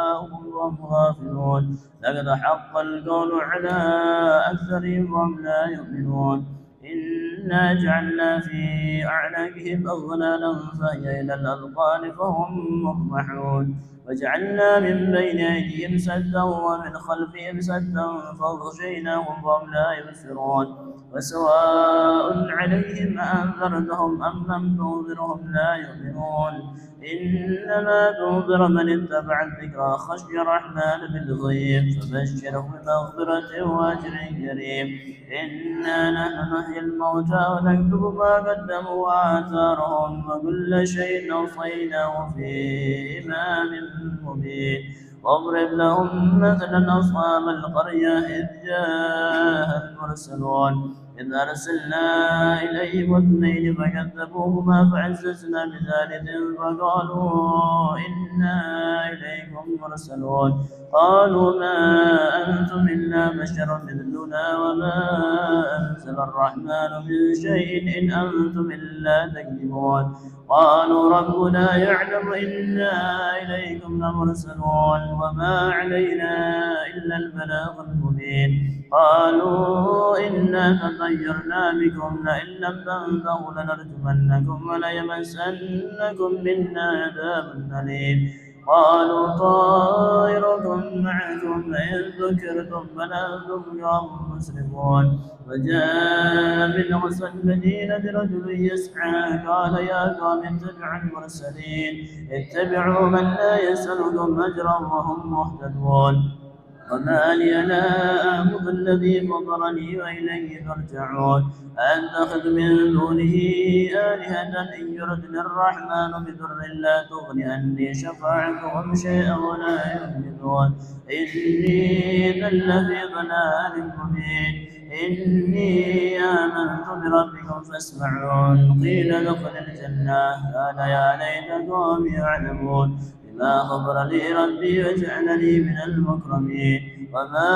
وهم غافلون لقد حق القول على أكثرهم وهم لا يؤمنون إنا جعلنا في أعناقهم أغلالا فهي إلى الأذقان فهم مقمحون وجعلنا من بين أيديهم سدا ومن خلفهم سدا فاغشيناهم فهم لا يبصرون وسواء عليهم أأنذرتهم أم لم تنذرهم لا يؤمنون إنما تنذر من اتبع الذكر خشي الرحمن بالغيب فبشره بمغفرة وأجر كريم إنا نحن نحيي الموتى ونكتب ما قدموا وآثارهم وكل شيء أوصيناه في إمام مبين واضرب لهم مثلا أصحاب القرية إذ جاء المرسلون إذ أرسلنا إليهم اثنين فكذبوهما فعززنا بثالث فقالوا إنا إليكم مرسلون قالوا ما أنتم إلا بشر مثلنا وما أنزل الرحمن من شيء إن أنتم إلا تكذبون قالوا ربنا يعلم إنا إليكم لمرسلون وما علينا إلا البلاغ المبين قالوا إنا تطيرنا بكم لئن لم تنتهوا لنرجمنكم وليمسنكم منا عذاب أليم قالوا طائركم معكم لئن ذكرتم بل أنتم قوم مسرفون وجاء من أقصى المدينة رجل يسعى قال يا قوم اتبعوا المرسلين اتبعوا من لا يسألكم أجرا وهم مهتدون وما لي لا أعبد الذي فطرني وإليه ترجعون أتخذ من دونه آلهة إن يردني الرحمن بضر لا تغني عني شفاعتهم شيئا ولا ينقذون إني إذا لفي ضلال مبين إني آمنت بربكم فاسمعون قيل ادخل الجنة قال يا ليت قومي يعلمون بما غفر لي ربي وجعلني من المكرمين وما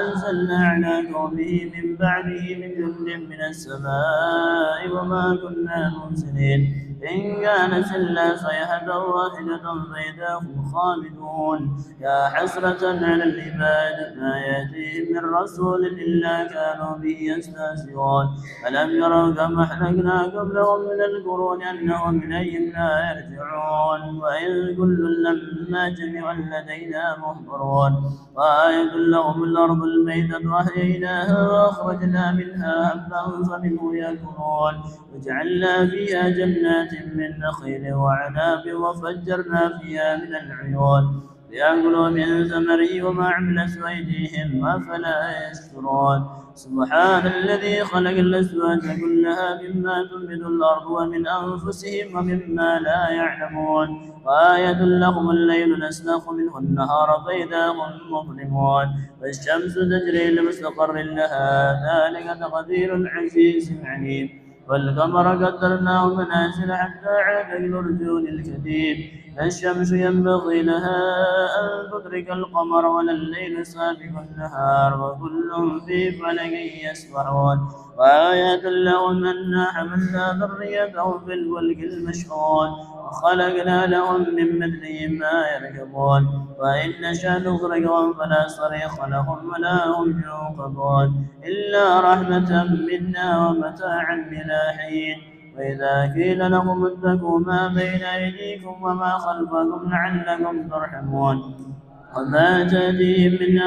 أنزلنا على قومه من بعده من جند من السماء وما كنا منزلين إن كانت إلا صيحة واحدة فإذا هم خامدون يا حسرة على العباد ما يأتيهم من رسول إلا كانوا به يستهزئون ألم يروا كم أهلكنا قبلهم من القرون أنهم إليهم لا يرجعون وإذ كل لما جميع لدينا محضرون وآية لهم الأرض الميتة وأحييناها وأخرجنا منها حبا فمنه يأكلون وجعلنا فيها جنات من نخيل وعناب وفجرنا فيها من العيون ليأكلوا من ثمره وما عملت أيديهم أفلا يشكرون سبحان الذي خلق الأزواج كلها مما تنبت الأرض ومن أنفسهم ومما لا يعلمون وآية لهم الليل نسلخ منه النهار فإذا هم مظلمون والشمس تجري لمستقر لها ذلك تقدير العزيز العليم والقمر قدرناه منازل حتى عاد كالعرجون الكتيب لا الشمس ينبغي لها أن تدرك القمر ولا الليل سابق النهار وكل في فلك يسبحون وآيات لهم أنا حملنا ذريتهم في الفلك المشحون وخلقنا لهم من مثله ما يركبون وإن نشأ نغرقهم فلا صريخ لهم ولا هم ينقذون إلا رحمة منا ومتاعا إلى حين وإذا قيل لهم اتقوا ما بين أيديكم وما خلفكم لعلكم ترحمون وما تأتيهم من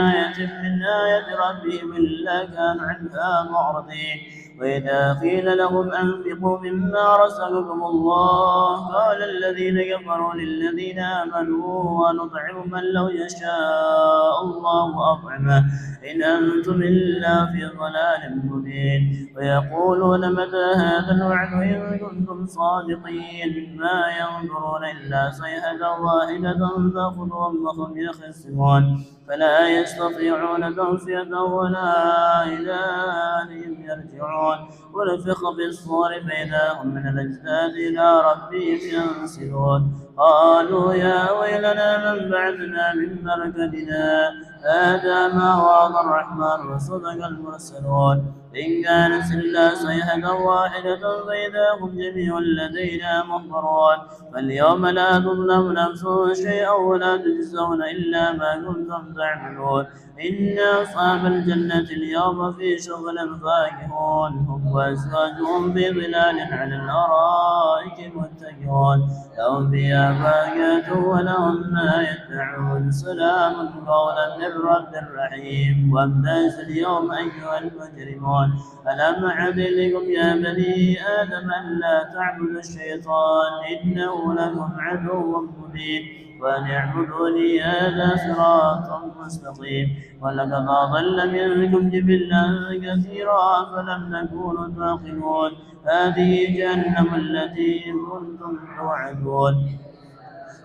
آية ربهم إلا كانوا عنها معرضين وإذا قيل لهم أنفقوا مما رزقكم الله قال الذين كفروا للذين آمنوا ونطعم من لو يشاء الله أطعمه إن أنتم إلا في ضلال مبين ويقولون متى هذا الوعد إن كنتم صادقين ما ينظرون إلا صيحة واحدة تأخذهم وهم يخصمون فلا يستطيعون توصية ولا إلى أهلهم يرجعون ونفخ في الصور فإذا هم من الأجداث إلى ربهم ينسلون قالوا يا ويلنا من بعثنا من مركزنا هذا ما وعد الرحمن وصدق المرسلون إن كانت إلا صيحة واحدة فإذا هم جميع لدينا محضرون فاليوم لا تظلم نفس شيئا ولا تجزون إلا ما كنتم تعملون إن أصحاب الجنة اليوم في شغل فاكهون هم وأزواجهم في ظلال على الأرائك متكئون لهم فيها فاكهة ولهم ما يدعون سلام قولا من رب رحيم وامتاز اليوم أيها المجرمون ألم أعد إليكم يا بني آدم أن لا تعبدوا الشيطان إنه لكم عدو مبين وأن اعبدوني هذا صراط مستقيم ولقد أضل منكم جبلا كثيرا فلم تكونوا تعقلون هذه جهنم التي كنتم توعدون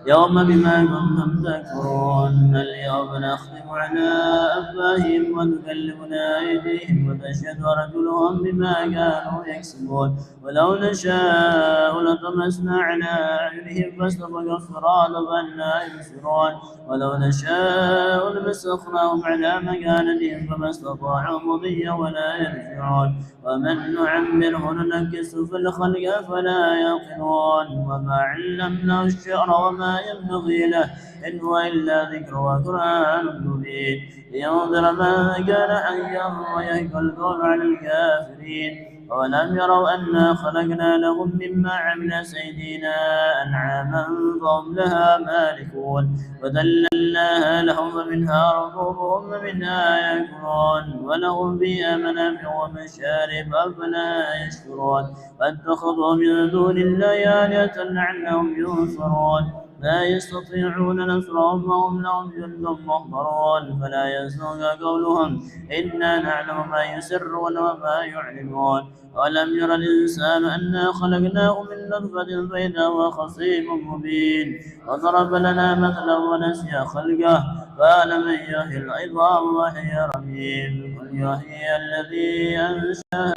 يوم بما كنتم تكفرون اليوم نختم على أفواههم وتكلمنا أيديهم وتشهد أرجلهم بما كانوا يكسبون ولو نشاء لطمسنا على أعينهم فاستبقوا الصراط فأنى يبصرون ولو نشاء لمسخناهم على مكانتهم فما استطاعوا مضيا ولا يرجعون ومن نعمره ننكسه في الخلق فلا يعقلون وما علمناه الشعر وما ينبغي له إن هو إلا ذكر وقرآن مبين لينذر من كان حيا ويهلك القول على الكافرين أولم يروا أنا خلقنا لهم مما عملت أيدينا أنعاما فهم لها مالكون وذللناها لهم فمنها ركوبهم ومنها يأكلون ولهم فيها منافع ومشارب أفلا يشكرون فاتخذوا من دون الله آلهة لعلهم ينصرون لا يستطيعون نصرهم وهم لهم جند محضرون فلا يحزنك قولهم إنا نعلم ما يسرون وما يعلنون ولم ير الإنسان أنا خلقناه من نطفة فإذا هو خصيم مبين وضرب لنا مثلا ونسي خلقه قال من يحيي العظام وهي رميم قل يحيي الذي أنشأها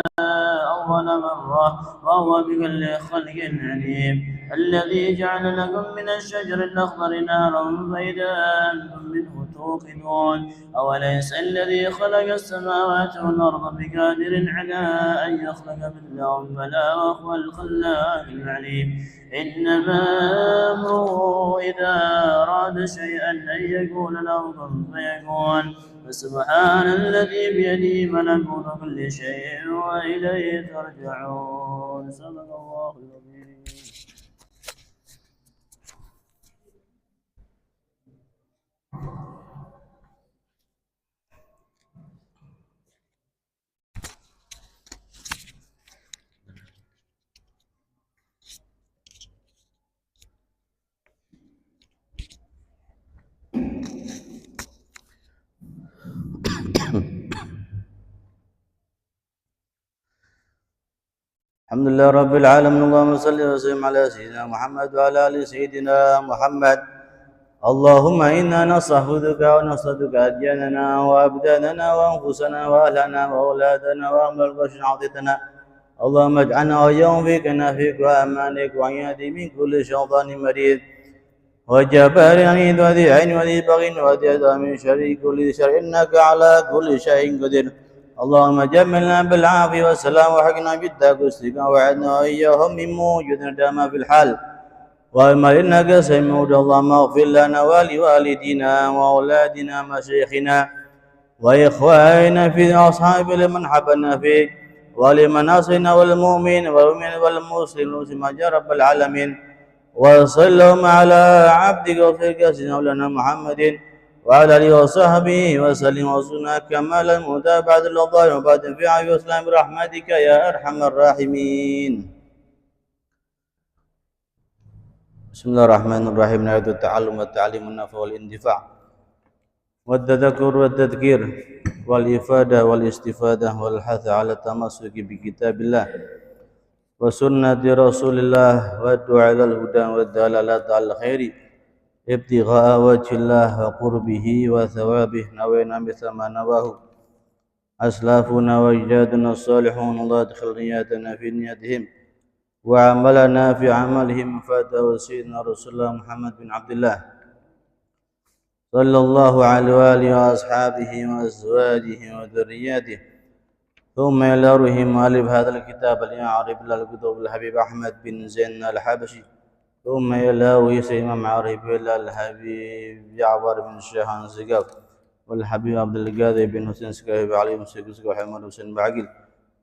أول مرة وهو بكل خلق عليم الذي جعل لكم من الشجر الأخضر نارا فإذا أنتم منه توقدون أوليس الذي خلق السماوات والأرض بقادر على أن يخلق مثلهم بلى وهو الخلاق العليم إنما أمره إذا أراد شيئا أن يقول له كن فيكون فسبحان الذي بيده ملكوت كل شيء وإليه ترجعون صدق الله العظيم. الحمد لله رب العالمين اللهم صل وسلم على سيدنا محمد وعلى ال سيدنا محمد اللهم انا نستحفظك ونصدق ادياننا وابداننا وانفسنا واهلنا واولادنا وامل عاطتنا اللهم اجعلنا وإياهم فيك نافيك وامانك وعيادي من كل شيطان مريض وجبار عنيد وذي عين وذي بغي وذي من شر كل شر انك على كل شيء قدير اللهم جملنا بالعافية والسلام وحقنا بالتقصد وعدنا وإياهم من موجود دام في الحال وما إنك سميع اللهم اغفر لنا ولوالدينا وأولادنا مشايخنا وإخواننا في أصحاب لمن حبنا فيك ولمن أصلنا والمؤمن والمسلم يا رب العالمين وصلى اللهم على عبدك وخيرك سيدنا مولانا محمد وعلى آله وصحبه وسلم وسنة كمال المتابعة لله وبعد في عافية وسلام برحمتك يا أرحم الراحمين. بسم الله الرحمن الرحيم. نعيد التعلم والتعليم والنفع والاندفاع والتذكر والتذكير والإفادة والاستفادة والحث على التمسك بكتاب الله وسنة رسول الله والدعاء إلى الهدى والدلالة على الخير ابتغاء وجه الله وقربه وثوابه نوينا مثل ما نواه أسلافنا وأجدادنا الصالحون الله ادخل نياتنا في نياتهم وعملنا في عملهم فاتوا سيدنا رسول الله محمد بن عبد الله صلى الله عليه وآله وأصحابه وأزواجه وذرياته ثم إلى روح مؤلف هذا الكتاب العارف الكتب الحبيب أحمد بن زين الحبشي ثم إلى روح سيما معارف الحبيب جعفر بن الشيخان سقاف والحبيب عبد القادر بن حسين سقاف علي مسكسك وحمد حسين بعقل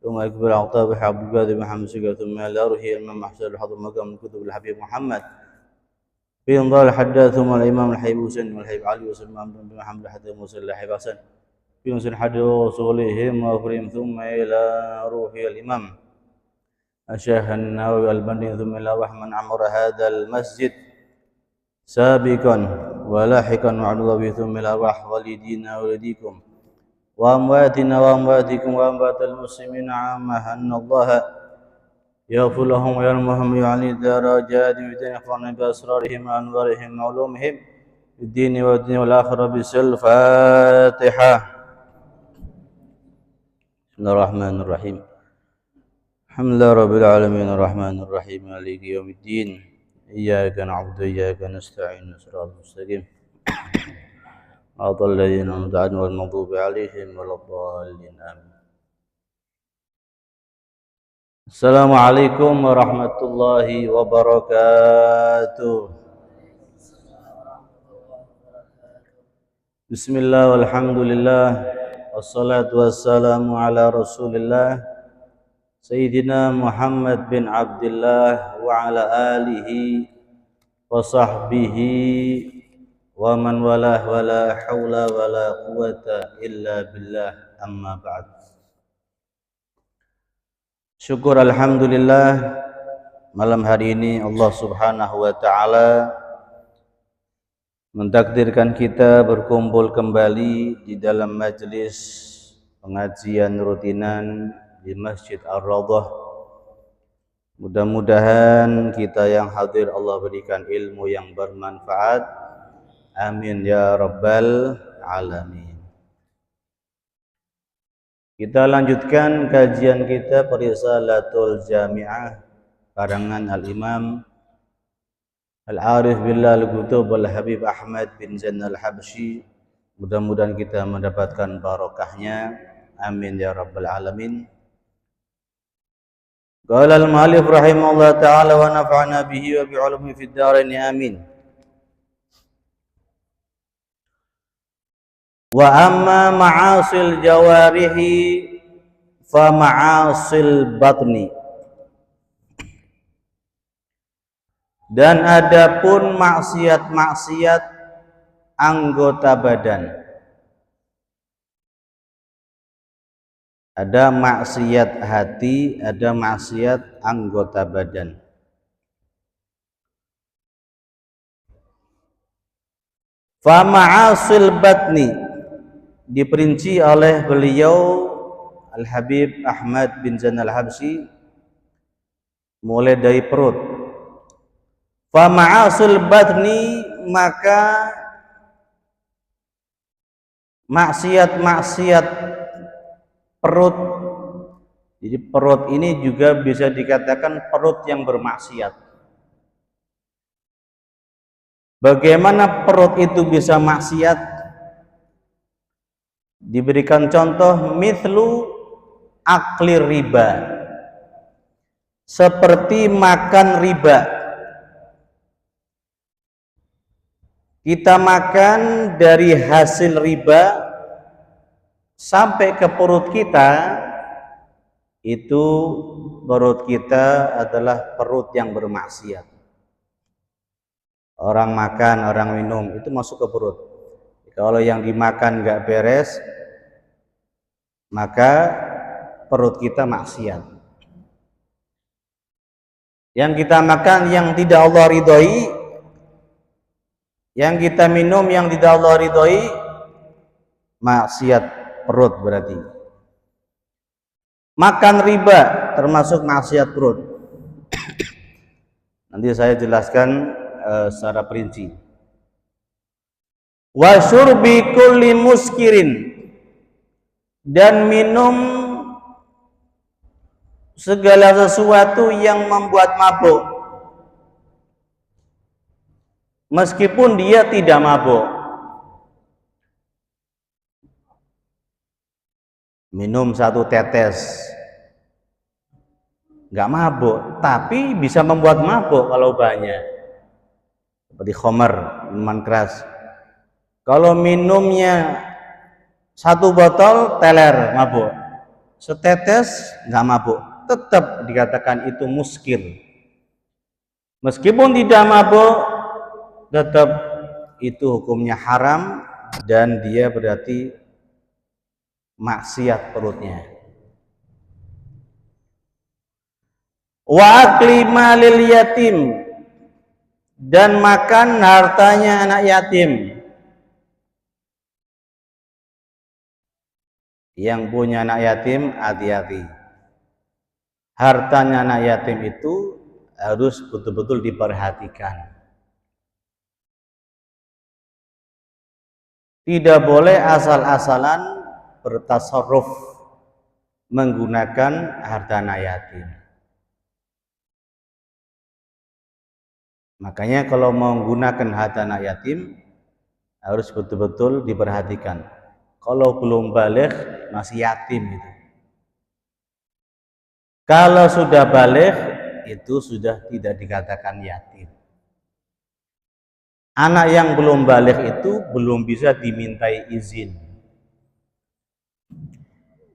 ثم أكبر عطاب عبد القادر بن حمد سقاف ثم إلى روح الإمام محسن الحضر مقام الكتب الحبيب محمد في انظار الحداث ثم الإمام الحبيب حسين والحبيب علي وسلمان بن محمد حتى موسى الحبيب حسن في مسن حد وصولهم وأخرهم ثم إلى روح الإمام الشيخ النووي البني ثم إلى رحمن عمر هذا المسجد سابقا ولاحقا وعد الله ثم إلى روح والدينا وولديكم وأمواتنا وأمواتكم وأموات المسلمين عامة أن الله يغفر لهم ويرحمهم ويعلي درجات بدين إخواننا بأسرارهم وأنوارهم وعلومهم في الدين والدين والآخرة بالفاتحة. بسم الله الرحمن الرحيم. الحمد لله رب العالمين الرحمن الرحيم مالك يوم الدين إياك نعبد وإياك نستعين صراط المستقيم صراط الذين أنعمت عليهم غير المغضوب عليهم ولا الضالين آمين. Assalamualaikum warahmatullahi wabarakatuh. Bismillah walhamdulillah wassalatu wassalamu ala rasulillah Sayyidina Muhammad bin Abdullah wa ala alihi wa sahbihi wa man walah wa la hawla wa la quwata illa billah amma ba'd. Syukur alhamdulillah malam hari ini Allah Subhanahu wa taala mentakdirkan kita berkumpul kembali di dalam majelis pengajian rutinan di Masjid Ar-Raudhah. Mudah-mudahan kita yang hadir Allah berikan ilmu yang bermanfaat. Amin ya rabbal alamin. Kita lanjutkan kajian kita Risalatul Jami'ah karangan Al-Imam Al-Arif Billah Al-Qutub Al-Habib Ahmad bin Zain Al-Habsyi. Mudah-mudahan kita mendapatkan barokahnya. Amin ya rabbal alamin. Qala al-mu'allif rahimahullah ta'ala wa nafa'na bihi wa bi'ulumihi fid dharain amin. Wa amma ma'asil jawarihi fa ma'asil batni. Dan adapun maksiat-maksiat anggota badan. Ada maksiat hati, ada maksiat anggota badan. Fa ma'asil batni diperinci oleh beliau Al-Habib Ahmad bin Zain Al-Habsyi mulai dari perut. Fa ma'asul batni, maka maksiat-maksiat perut. Jadi perut ini juga bisa dikatakan perut yang bermaksiat. Bagaimana perut itu bisa maksiat? Diberikan contoh mithlu akli riba, seperti makan riba. Kita makan dari hasil riba sampai ke perut kita, itu perut kita adalah perut yang bermaksiat. Orang makan, orang minum, itu masuk ke perut. Kalau yang dimakan nggak beres, maka perut kita maksiat. Yang kita makan yang tidak Allah ridhoi, yang kita minum yang tidak Allah ridhoi, maksiat perut berarti. Makan riba termasuk maksiat perut. Nanti saya jelaskan secara perinci. Wa syurbi kulli muskirin, dan minum segala sesuatu yang membuat mabuk meskipun dia tidak mabuk. minum 1 tetes nggak mabuk, tapi bisa membuat mabuk kalau banyak, seperti khamar, minuman keras. Kalau minumnya 1 botol teler mabuk, setetes nggak mabuk, tetap dikatakan itu muskir. Meskipun tidak mabuk, tetap itu hukumnya haram dan dia berarti maksiat perutnya. Wa akli malil yatim, dan makan hartanya anak yatim. Yang punya anak yatim hati-hati. Hartanya anak yatim itu harus betul-betul diperhatikan. Tidak boleh asal-asalan bertasarruf menggunakan harta anak yatim. Makanya kalau menggunakan harta anak yatim harus betul-betul diperhatikan. Kalau belum baligh masih yatim itu. Kalau sudah baligh itu sudah tidak dikatakan yatim. Anak yang belum baligh itu belum bisa dimintai izin.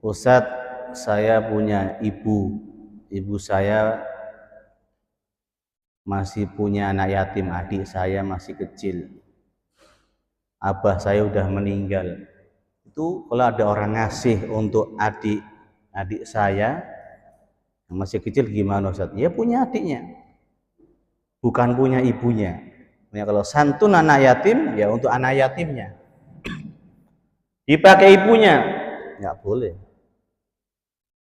Ustadz, saya punya ibu saya masih punya anak yatim, adik saya masih kecil, abah saya udah meninggal. Itu kalau ada orang ngasih untuk adik saya yang masih kecil gimana Ustaz? Ya punya adiknya, bukan punya ibunya. Ya, kalau santun anak yatim ya untuk anak yatimnya, dipakai ibunya nggak boleh.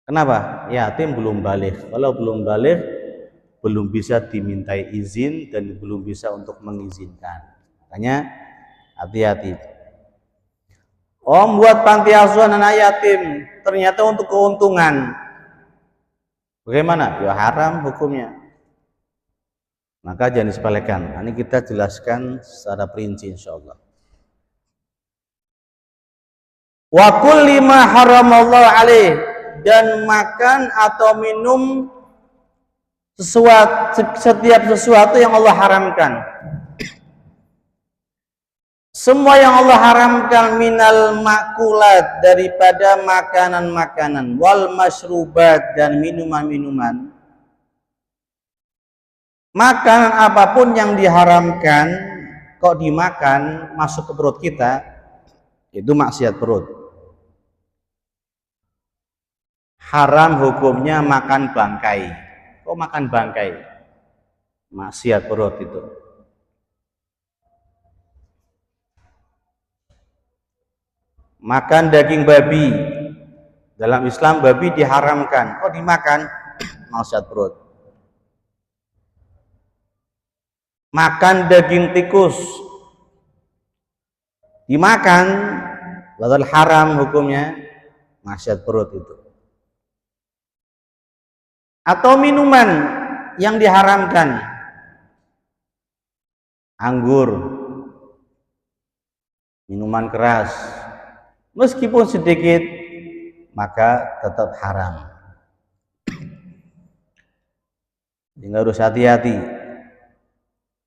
Kenapa? Yatim belum baligh. Kalau belum baligh belum bisa dimintai izin dan belum bisa untuk mengizinkan. Makanya hati-hati. Buat panti asuhan anak yatim ternyata untuk keuntungan. Bagaimana? Ya haram hukumnya. Maka jangan disepelekan. Ini kita jelaskan secara perinci insyaallah. Wa kulli ma haramallahu alaih, dan makan atau minum setiap sesuatu yang Allah haramkan. Semua yang Allah haramkan minal makulat, daripada makanan-makanan, wal masyrubat, dan minuman-minuman. Makanan apapun yang diharamkan kok dimakan masuk ke perut kita, itu maksiat perut. Haram hukumnya makan bangkai. Kok makan bangkai? Maksiat perut itu. Makan daging babi. Dalam Islam babi diharamkan. Kok dimakan? Maksiat perut. Makan daging tikus. Dimakan. Padahal haram hukumnya. Maksiat perut itu. Atau minuman yang diharamkan, anggur, minuman keras, meskipun sedikit maka tetap haram. Jadi harus hati-hati.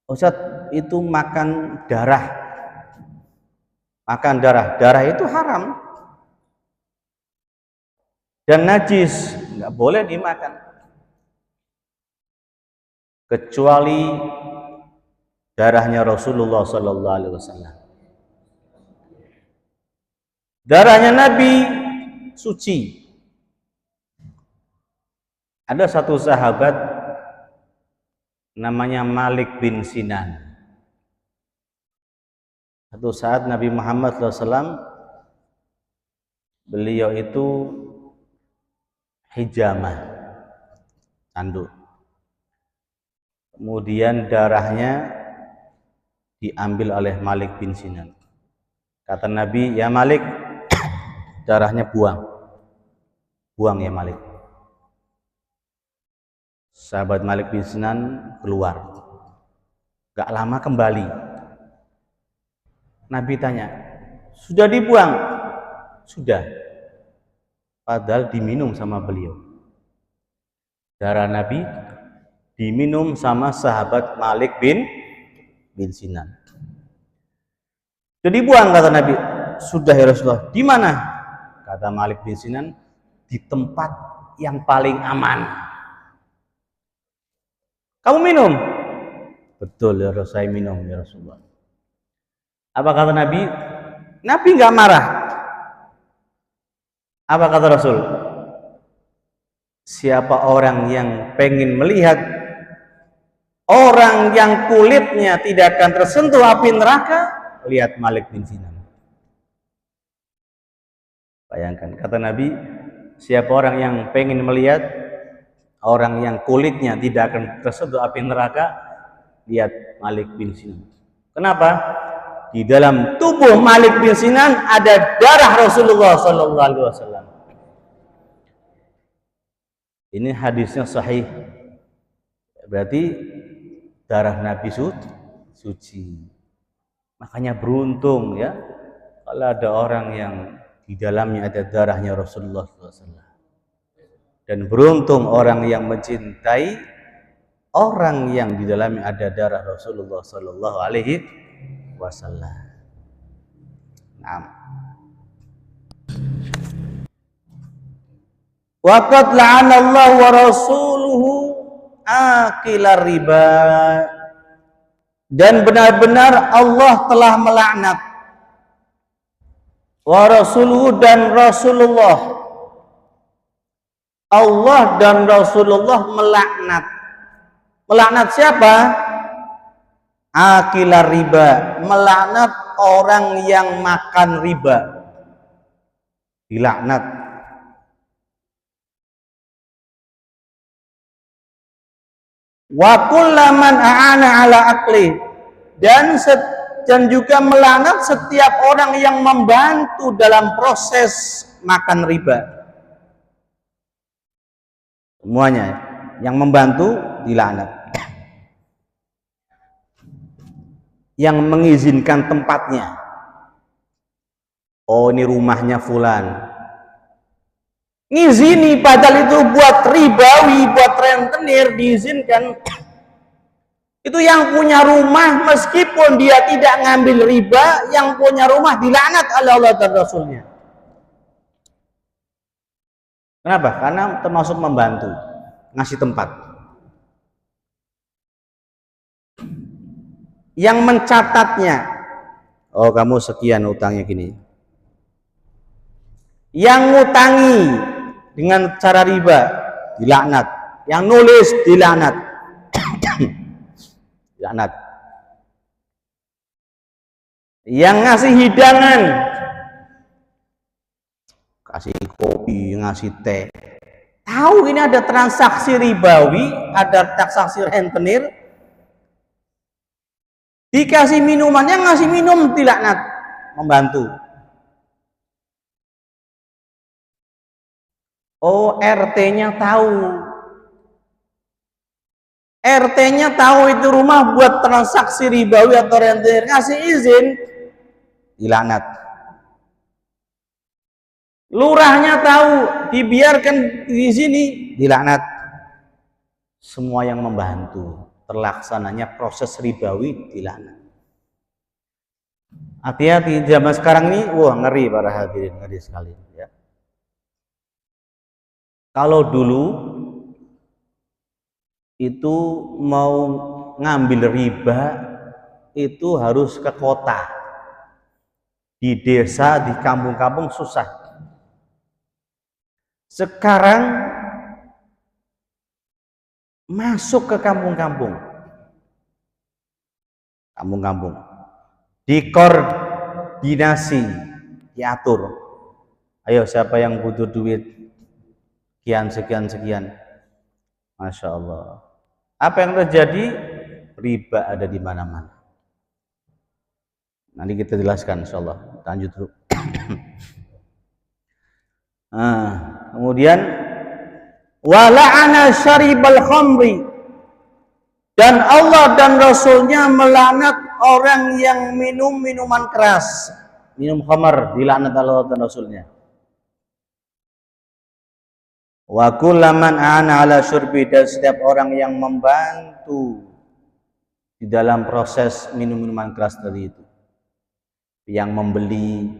Ustadz, itu makan darah, darah itu haram dan najis, nggak boleh dimakan. Kecuali darahnya Rasulullah Sallallahu Alaihi Wasallam. Darahnya Nabi suci. Ada satu sahabat namanya Malik bin Sinan. Satu saat Nabi Muhammad SAW, beliau itu hijamah, tanduk. Kemudian darahnya diambil oleh Malik bin Sinan. Kata Nabi, ya Malik, darahnya buang. Buang ya Malik. Sahabat Malik bin Sinan keluar. Gak lama kembali. Nabi tanya, sudah dibuang? Sudah. padahal diminum sama beliau. Darah Nabi diminum sama sahabat Malik bin Sinan. Jadi buang, kata Nabi. Sudah ya Rasulullah. Di mana? Kata Malik bin Sinan, di tempat yang paling aman. Kamu minum? Betul ya Rasulullah, saya minum ya Rasulullah. Apa kata Nabi? Nabi nggak marah. Apa kata Rasul? Siapa orang yang pengen melihat orang yang kulitnya tidak akan tersentuh api neraka, lihat Malik bin Sinan. Bayangkan, kata Nabi, siapa orang yang pengen melihat orang yang kulitnya tidak akan tersentuh api neraka, lihat Malik bin Sinan. Kenapa? Di dalam tubuh Malik bin Sinan ada darah Rasulullah sallallahu alaihi wasallam. Ini hadisnya sahih. Berarti darah Nabi suci. Makanya beruntung ya kalau ada orang yang di dalamnya ada darahnya Rasulullah SAW. Dan beruntung orang yang mencintai orang yang di dalamnya ada darah Rasulullah Sallallahu Alaihi Wasallam. Nah. Waqad la'anallahu wa rasuluhu akilar riba. Dan benar-benar Allah telah melaknat wa rasuluhu dan Rasulullah. Allah dan Rasulullah melaknat. Melaknat siapa? Akilar riba. Melaknat orang yang makan riba. Dilaknat. Wa kullaman a'ana ala akli. Dan juga melaknat setiap orang yang membantu dalam proses makan riba. Semuanya yang membantu dilaknat. Yang mengizinkan tempatnya. Oh, ini rumahnya fulan. Ngizini padahal itu buat ribawi, buat rentenir diizinkan. Itu yang punya rumah meskipun dia tidak ngambil riba, yang punya rumah dilaknat oleh Allah dan Rasulnya. Kenapa? Karena termasuk membantu, ngasih tempat. Yang mencatatnya, oh kamu sekian utangnya gini. Yang ngutangi dengan cara riba dilaknat, yang nulis dilaknat. Dilaknat. Yang ngasih hidangan, kasih kopi, ngasih teh. Tahu ini ada transaksi ribawi, ada transaksi rentenir. Dikasih minumannya, ngasih minum dilaknat, membantu. Oh, RT-nya tahu. RT-nya tahu itu rumah buat transaksi ribawi atau rentenir, ngasih izin, dilaknat. Lurahnya tahu, dibiarkan di sini, dilaknat. Semua yang membantu terlaksananya proses ribawi dilaknat. Hati-hati zaman sekarang ini, wah ngeri para hadirin, ngeri sekali ya. Kalau dulu itu mau ngambil riba itu harus ke kota. Di desa, di kampung-kampung susah. Sekarang masuk ke kampung-kampung. Kampung-kampung. Dikoordinasi, diatur. Ayo siapa yang butuh duit? Sekian. Masya Allah. Apa yang terjadi? Riba ada di mana-mana. Nanti kita jelaskan insya Allah. Lanjut dulu. Kemudian wala'ana syaribal khamri, dan Allah dan Rasulnya melaknat orang yang minum minuman keras, minum khamar, dilaknat Allah dan Rasulnya. Wa kullaman ana ala syurbi, dan setiap orang yang membantu di dalam proses minum minuman keras tadi itu, yang membeli,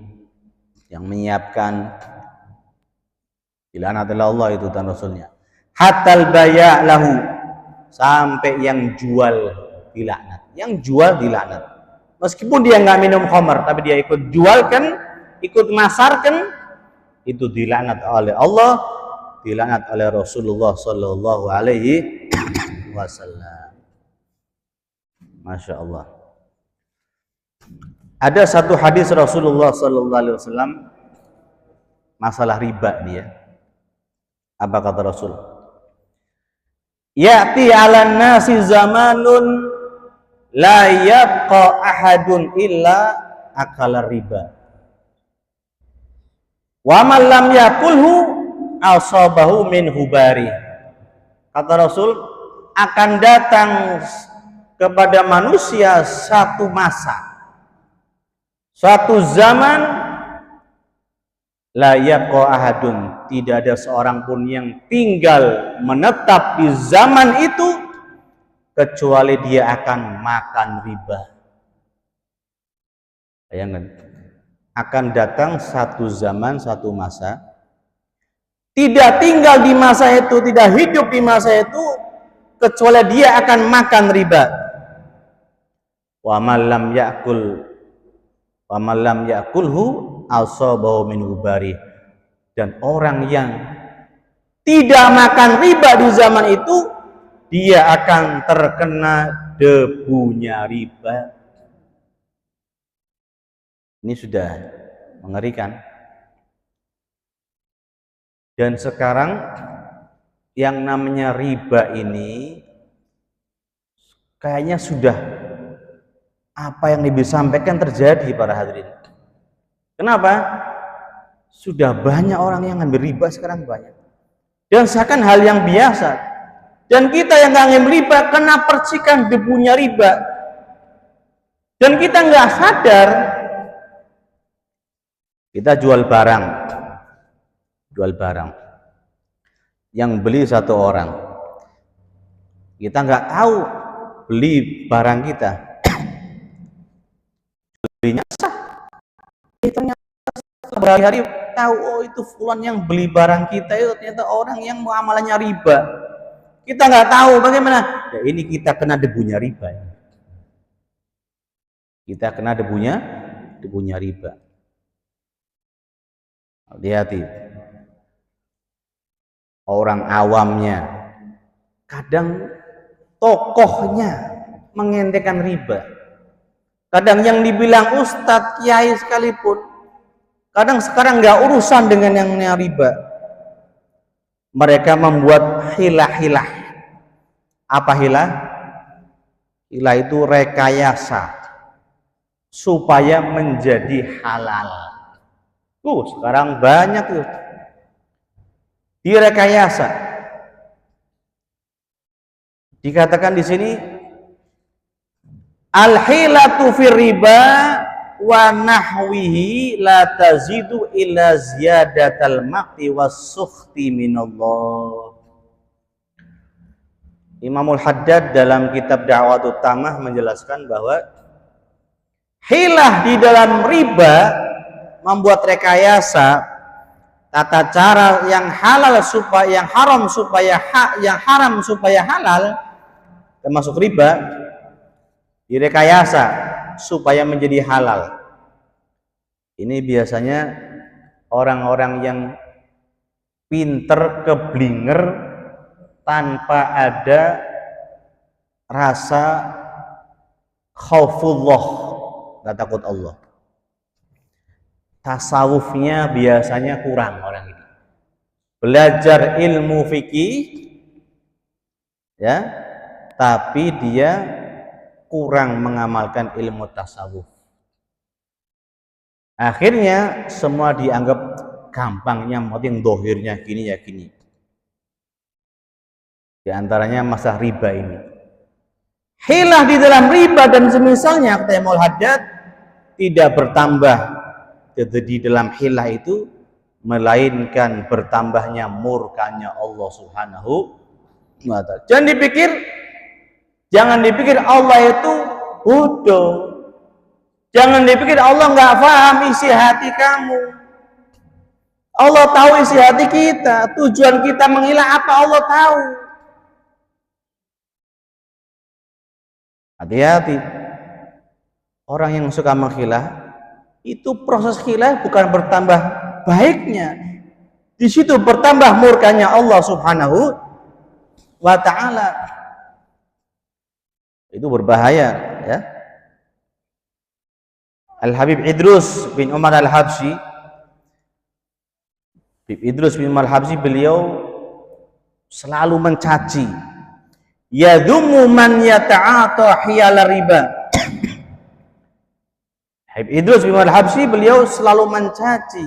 yang menyiapkan, dilaknat oleh Allah itu dan Rasulnya. Hatal baya' lahu, sampai yang jual dilaknat, yang jual dilaknat. Meskipun dia nggak minum khamar, tapi dia ikut jualkan, ikut masarkan, itu dilaknat oleh Allah, dilaknat oleh Rasulullah Sallallahu Alaihi Wasallam. Masya Allah. Ada satu hadis Rasulullah Sallallahu Alaihi Wasallam masalah riba dia. Apa kata Rasul? Ya'ti 'alan nasi zamanun la yabqa ahadun illa akala riba. Wa man lam yakulhu asabahu min hubari. Kata Rasul, akan datang kepada manusia satu masa, suatu zaman, la yabqa ahadun, tidak ada seorang pun yang tinggal menetap di zaman itu kecuali dia akan makan riba. Bayangkan, akan datang satu zaman, satu masa, tidak tinggal di masa itu, tidak hidup di masa itu kecuali dia akan makan riba. Wa man lam yakulhu asabahu min hubari, dan orang yang tidak makan riba di zaman itu, dia akan terkena debunya riba. Ini sudah mengerikan. Dan sekarang yang namanya riba ini kayaknya sudah, apa yang disampaikan terjadi para hadirin. Kenapa? Sudah banyak orang yang ngambil riba sekarang, banyak. Dan seakan hal yang biasa. Dan kita yang nggak ngambil riba kena percikan debunya riba. Dan kita nggak sadar. Kita jual barang. Yang beli satu orang. Kita nggak tahu beli barang kita. Belinya sah. Ternyata berhari-hari tahu, oh itu fulan yang beli barang kita itu ternyata orang yang muamalahnya riba. Kita nggak tahu bagaimana. Ya ini kita kena debunya riba. Kita kena debunya riba. Hati-hati. Orang awamnya, kadang tokohnya mengentekan riba. Kadang yang dibilang ustadz, kiai sekalipun, kadang sekarang nggak urusan dengan yang riba. Mereka membuat hilah-hilah. Apa hilah? Hilah itu rekayasa supaya menjadi halal. Sekarang banyak tuh direkayasa. Dikatakan di sini al-hilatu fir riba wa nahwihi la tazidu illa ziyadatal maqti was-sukhti minallah. Imamul Haddad dalam kitab Da'watut Tamah menjelaskan bahwa hilah di dalam riba membuat rekayasa tata cara yang halal supaya yang haram supaya yang haram supaya halal, termasuk riba, direkayasa supaya menjadi halal. Ini biasanya orang-orang yang pinter keblinger tanpa ada rasa khaufullah, nggak takut Allah. Tasawufnya biasanya kurang orang ini. Belajar ilmu fikih, ya, tapi dia kurang mengamalkan ilmu tasawuf. Akhirnya semua dianggap gampang, yang penting dohirnya gini ya gini. Di antaranya masalah riba ini. Hilah di dalam riba dan semisalnya, kata Imamul Haddad, tidak bertambah. Jadi di dalam hilah itu melainkan bertambahnya murkanya Allah Subhanahu wa ta'ala. Jangan dipikir Allah itu bodoh. Jangan dipikir Allah nggak paham isi hati kamu. Allah tahu isi hati kita. Tujuan kita menghila apa Allah tahu. Hati-hati. Orang yang suka menghilah, itu proses khilah bukan bertambah baiknya. Di situ bertambah murkanya Allah Subhanahu wa ta'ala. Itu berbahaya, ya. Al-Habib Idrus bin Umar Al-Habsyi, beliau selalu mencaci, yadhummu man yata'ata hiyala riba. Habib Idrus bin Umar Al-Habsyi, beliau selalu mencaci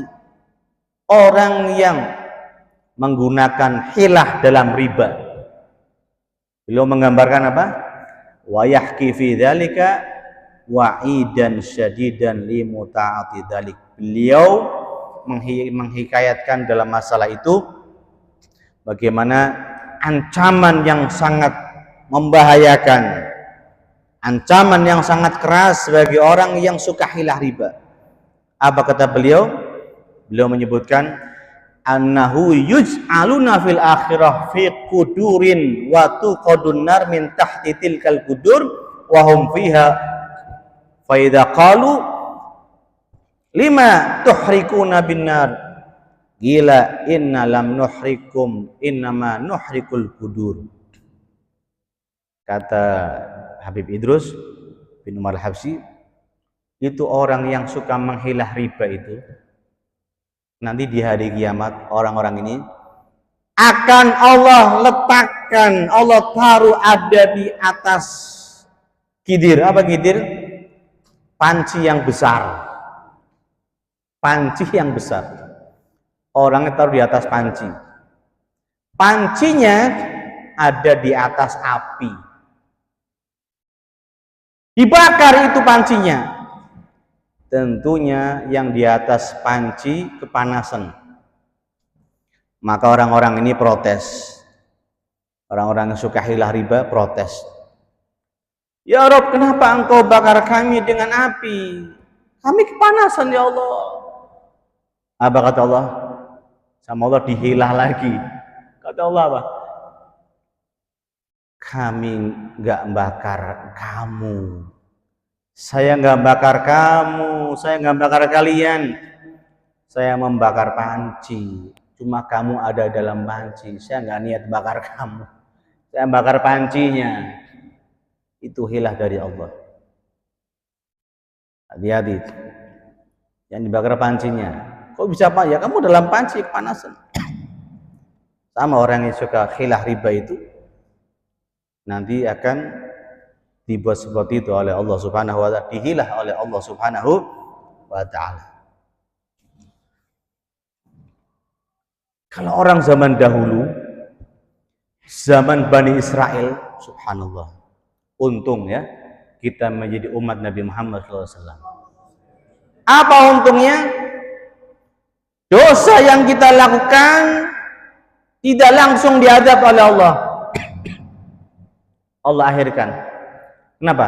orang yang menggunakan hilah dalam riba. Beliau menggambarkan apa? Wa yahki fi dzalika wa'idan syadidan li muta'ati dzalik. Beliau menghikayatkan dalam masalah itu bagaimana ancaman yang sangat membahayakan, ancaman yang sangat keras bagi orang yang suka hilah riba. Apa kata beliau? Beliau menyebutkan annahu yuj'aluna fil akhirah fi qudurin wa tuqadun nar min tahti tilkal qudur wa hum fiha fa idza qalu lima tuhrikuna bin nar gila inna lam nuhrikum innama nuhrikul qudur. Kata Habib Idrus bin Umar Al-Habsyi, itu orang yang suka menghilah riba itu nanti di hari kiamat orang-orang ini akan Allah letakkan, Allah taruh ada di atas kidir. Apa kidir? Panci yang besar. Panci yang besar. Orangnya taruh di atas panci. Pancinya ada di atas api. Dibakar itu pancinya. Tentunya yang di atas panci kepanasan. Maka orang-orang ini protes. Orang-orang yang suka hilah riba protes. Ya Rob, kenapa engkau bakar kami dengan api? Kami kepanasan ya Allah. Apa kata Allah? Sama Allah dihilah lagi. Kata Allah apa? Kami nggak bakar kamu. Saya nggak bakar kamu, saya nggak bakar kalian. Saya membakar panci. Cuma kamu ada dalam panci. Saya nggak niat bakar kamu. Saya bakar pancinya. Itu hilah dari Allah. Hati-hati. Yang dibakar pancinya. Kok bisa Pak? Ya kamu dalam panci kepanasan. Sama orang yang suka hilah riba itu nanti akan dibuat seperti itu oleh Allah Subhanahu wa ta'ala, dihilah oleh Allah Subhanahu wa ta'ala. Kalau orang zaman dahulu, zaman Bani Israel, subhanallah, untung ya kita menjadi umat Nabi Muhammad SAW. Apa untungnya? Dosa yang kita lakukan tidak langsung diadab oleh Allah. Allah akhirkan. Kenapa?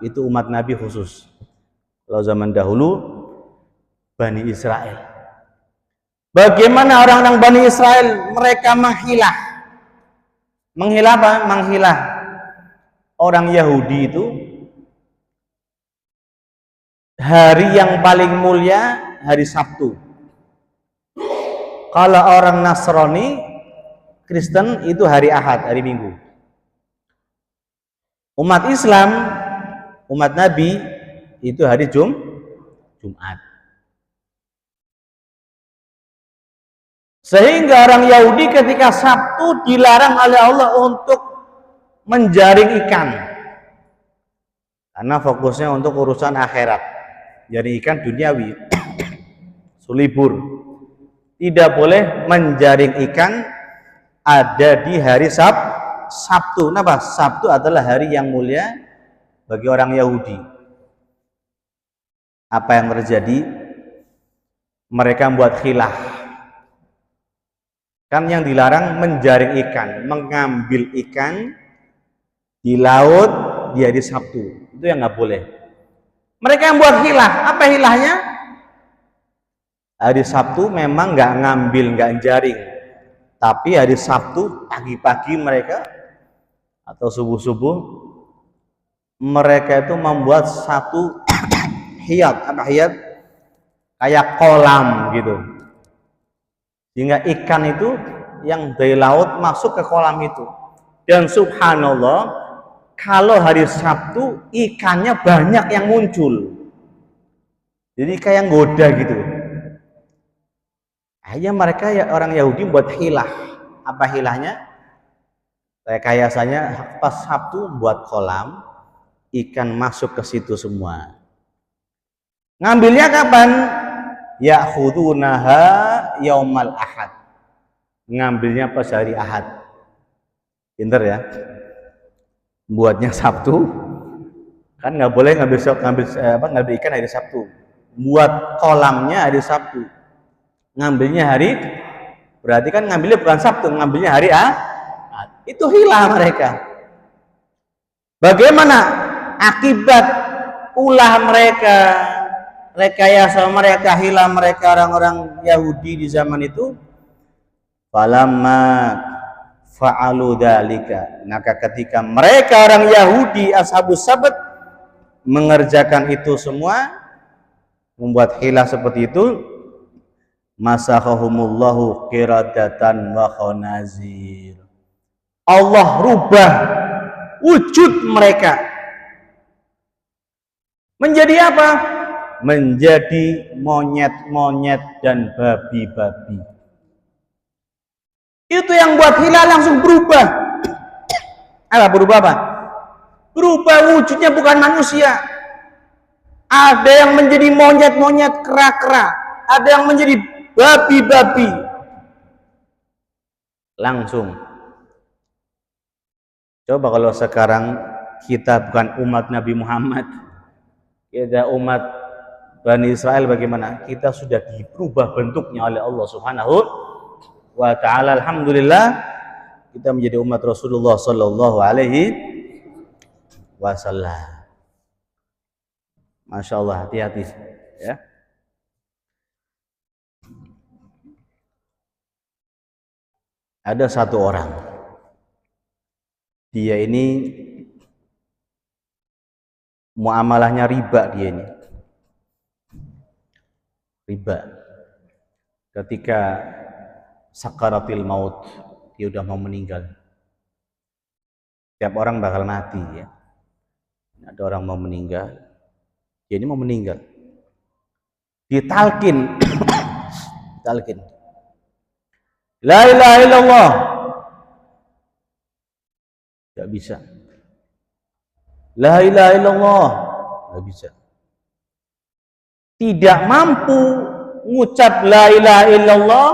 Itu umat Nabi khusus. Kalau zaman dahulu Bani Israel. Bagaimana orang-orang Bani Israel? Mereka menghilah. Menghilah apa? Menghilah. Orang Yahudi itu hari yang paling mulia hari Sabtu. Kalau orang Nasrani, Kristen itu hari Ahad, hari Minggu. Umat Islam, umat Nabi itu hari Jumat. Sehingga orang Yahudi ketika Sabtu dilarang oleh Allah untuk menjaring ikan. Karena fokusnya untuk urusan akhirat. Jaring ikan duniawi. Sulibur. Tidak boleh menjaring ikan ada di hari Sabtu. Kenapa? Sabtu adalah hari yang mulia bagi orang Yahudi. Apa yang terjadi? Mereka membuat khilah. Kan yang dilarang menjaring ikan, mengambil ikan di laut di hari Sabtu. Itu yang nggak boleh. Mereka yang buat hilah. Apa hilahnya? Hari Sabtu memang nggak ngambil, nggak jaring. Tapi hari Sabtu pagi-pagi mereka atau subuh-subuh mereka itu membuat satu hiyat. Apa hiyat? Kayak kolam gitu. Sehingga ikan itu yang dari laut masuk ke kolam itu. Dan subhanallah, kalau hari Sabtu ikannya banyak yang muncul. Jadi kayak goda gitu. Akhirnya mereka ya orang Yahudi buat hilah. Apa hilahnya? Rekayasanya pas Sabtu buat kolam, ikan masuk ke situ semua. Ngambilnya kapan? Ya'khudunaha yaumal ahad. Ngambilnya pas hari Ahad. Pinter ya. Buatnya Sabtu, kan nggak boleh ngambil ikan hari Sabtu. Buat kolamnya hari Sabtu. Ngambilnya hari, berarti kan ngambilnya bukan Sabtu, ngambilnya hari Ahad. Itu hilah mereka. Bagaimana akibat ulah mereka, rekayasa mereka, hilah mereka orang-orang Yahudi di zaman itu? Falamma fa'alu dzalika, maka ketika mereka orang Yahudi ashabus sabt mengerjakan itu semua, membuat hilah seperti itu, masakhahumullahu qiradatan wa khanazir. Allah rubah wujud mereka menjadi apa? Menjadi monyet-monyet dan babi-babi. Itu yang buat hilah langsung berubah. Berubah apa? Berubah wujudnya bukan manusia. Ada yang menjadi monyet-monyet kera-kera, ada yang menjadi babi-babi. Langsung. Coba kalau sekarang kita bukan umat Nabi Muhammad, kita umat Bani Israel, bagaimana? Kita sudah dirubah bentuknya oleh Allah Subhanahu wa ta'ala. Alhamdulillah kita menjadi umat Rasulullah sallallahu alaihi wasallam. Masya Allah, hati-hati ya. Ada satu orang, dia ini muamalahnya riba, dia ini riba. Ketika sakaratil maut, dia udah mau meninggal. Tiap orang bakal mati ya. Ada orang mau meninggal, dia ini mau meninggal. Ditalkin, talkin. La ilaha illallah. Gak bisa. La ilaha illallah. Gak bisa. Tidak mampu mengucap la ilaha illallah,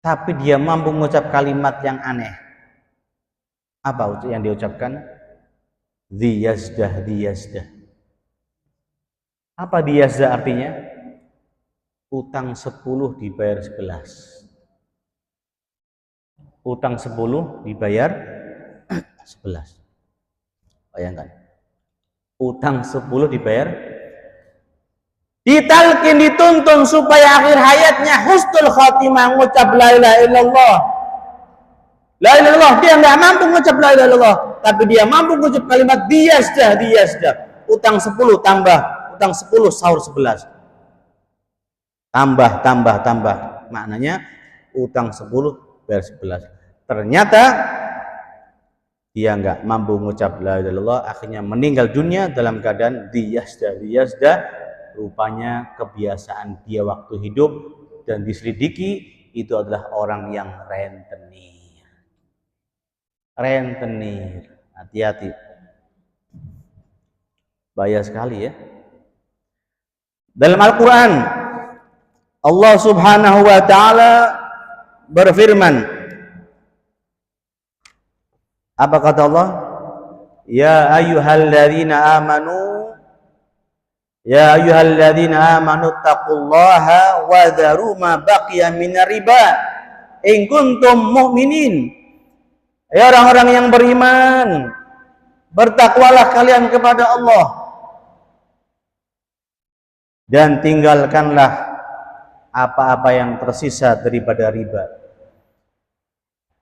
tapi dia mampu mengucap kalimat yang aneh. Apa yang diucapkan? Diyazdah, diyazdah. Apa diyazdah artinya? Utang 10 dibayar 11. Utang 10 dibayar 11. Bayangkan. Utang 10 dibayar. Ditalkin, dituntun supaya akhir hayatnya husnul khatimah, mengucap la ilaha illallah. La ilaha illallah, dia nggak mampu mengucap la ilaha illallah, tapi dia mampu mengucap kalimat diyazdah, diyazdah. Utang 10 tambah, utang 10 sahur 11. Tambah. Maknanya utang 10 bayar 11. Ternyata dia nggak mampu mengucap la ilaha illallah, akhirnya meninggal dunia dalam keadaan diyazdah. Rupanya kebiasaan dia waktu hidup dan diselidiki itu adalah orang yang rentenir. Rentenir, hati-hati. Bahaya sekali ya. Dalam Al-Quran Allah Subhanahu wa ta'ala berfirman, apa kata Allah? Ya ayyuhalladzina amanu Ya ayyuhalladzina amanu taqullaha wa dharu ma baqiya minar riba in kuntum mu'minin. Ya orang-orang yang beriman, bertakwalah kalian kepada Allah dan tinggalkanlah apa-apa yang tersisa daripada riba.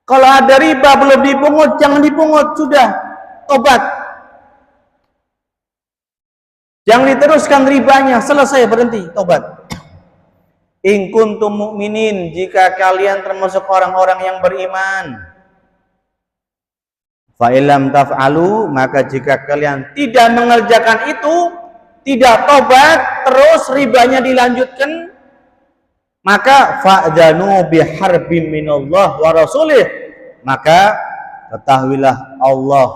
Kalau ada riba belum dipungut, jangan dipungut, sudah tobat. Jangan diteruskan ribanya, selesai, berhenti, tobat. In kuntum mu'minin, jika kalian termasuk orang-orang yang beriman. Fa illam taf'alu, maka jika kalian tidak mengerjakan itu, tidak tobat, terus ribanya dilanjutkan, maka fa'danu biharbim minallah wa rasulih, maka ketahuilah Allah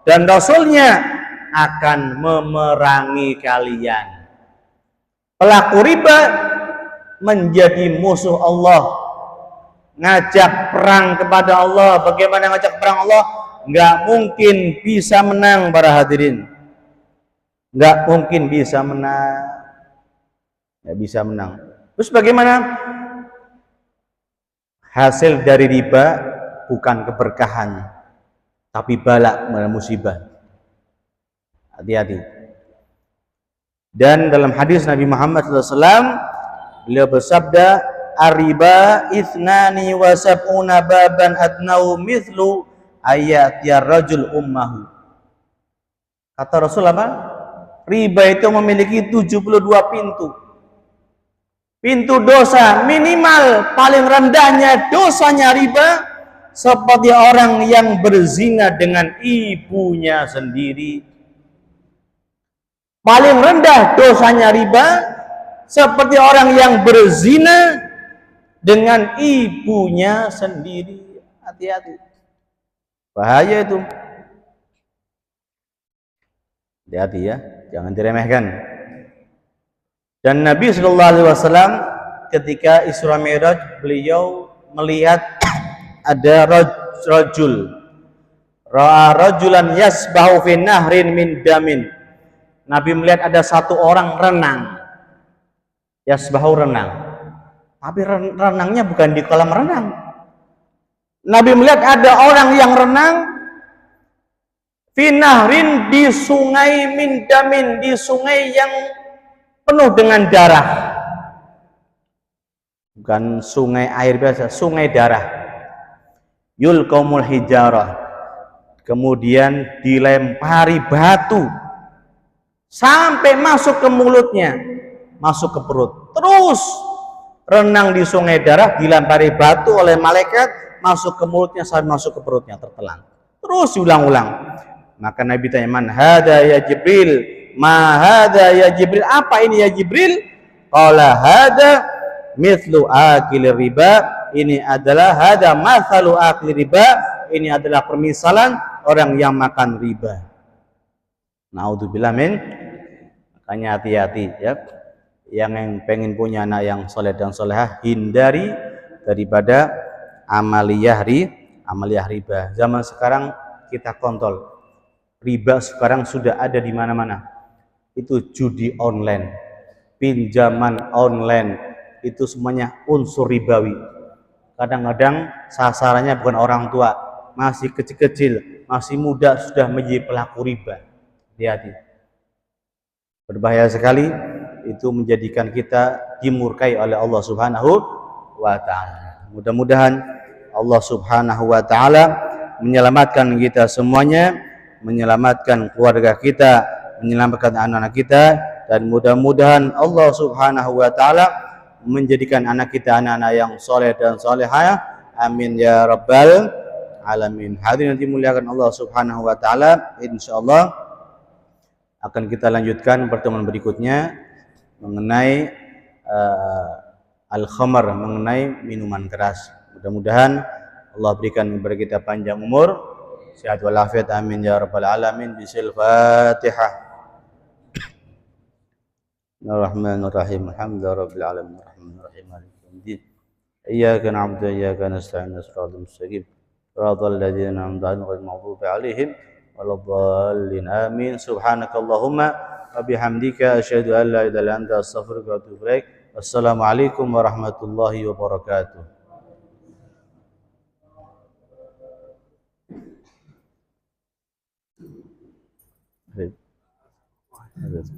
dan Rasulnya akan memerangi kalian. Pelaku riba menjadi musuh Allah, ngajak perang kepada Allah. Bagaimana ngajak perang Allah? Nggak mungkin bisa menang, para hadirin. Nggak mungkin bisa menang. Nggak bisa menang. Terus bagaimana? Hasil dari riba bukan keberkahan, tapi balak, musibah. Hati-hati. Dan dalam hadis Nabi Muhammad SAW, beliau bersabda, "Ar-riba ithnani wa sab'una baban adnau mithlu ayatiyar rajul ummahu." Kata Rasul apa? Riba itu memiliki 72 pintu. Pintu dosa minimal paling rendahnya dosanya riba seperti orang yang berzina dengan ibunya sendiri. Paling rendah dosanya riba seperti orang yang berzina dengan ibunya sendiri. Hati-hati, bahaya itu. Hati-hati ya, jangan diremehkan. Dan Nabi SAW ketika Isra Mi'raj, beliau melihat ada rajul ra'a rajulan yasbahu fi nahrin min damin. Nabi melihat ada satu orang renang, yasbahu renang, tapi renangnya bukan di kolam renang. Nabi melihat ada orang yang renang fi nahrin, di sungai min damin, di sungai yang penuh dengan darah. Bukan sungai air biasa, sungai darah. Yulqamul hijarah, kemudian dilempari batu sampai masuk ke mulutnya, masuk ke perut. Terus renang di sungai darah, dilempari batu oleh malaikat, masuk ke mulutnya sampai masuk ke perutnya, tertelan. Terus diulang-ulang. Maka Nabi tanya, "Man hada ya Jibril?" "Ma hada ya Jibril?" "Apa ini ya Jibril?" "Qala hada mithlu akil riba." Ini adalah hada mathalu akil riba. Ini adalah permisalan orang yang makan riba. Naudzubillah min. Makanya hati-hati ya. Yang pengen punya anak yang soleh dan solehah, hindari daripada amaliyah riba. Zaman sekarang kita kontrol. Riba sekarang sudah ada di mana-mana. Itu judi online, pinjaman online, itu semuanya unsur ribawi. Kadang-kadang sasarannya bukan orang tua, masih kecil-kecil, masih muda sudah menjadi pelaku riba. Hati-hati. Berbahaya sekali, itu menjadikan kita dimurkai oleh Allah Subhanahu wa ta'ala. Mudah-mudahan Allah Subhanahu wa ta'ala menyelamatkan kita semuanya, menyelamatkan keluarga kita, menyelamatkan anak-anak kita, dan mudah-mudahan Allah Subhanahu wa ta'ala menjadikan anak kita anak-anak yang soleh dan solehah. Amin ya rabbal alamin. Hadirin yang dimuliakan Allah Subhanahu wa ta'ala, insyaallah akan kita lanjutkan pertemuan berikutnya mengenai al-khamar, mengenai minuman keras. Mudah-mudahan Allah berikan kepada kita panjang umur, sehat walafiat, amin ya rabbal alamin. Bisil Fatihah. Bismillahirrahmanirrahim. Alhamdulillahirabbil alamin. Arrahmanirrahim. Maliki yaumiddin. Iyyaka na'budu wa iyyaka nasta'in. Shiratal mustaqim. Shiratal ladzina an'amta 'alaihim ghairil maghdubi 'alaihim waladdallin. Amin. Subhanakallahumma وبحمدك أشهد أن لا إله إلا أنت أستغفرك وأتوب إليك. السلام عليكم ورحمة الله وبركاته. Yes.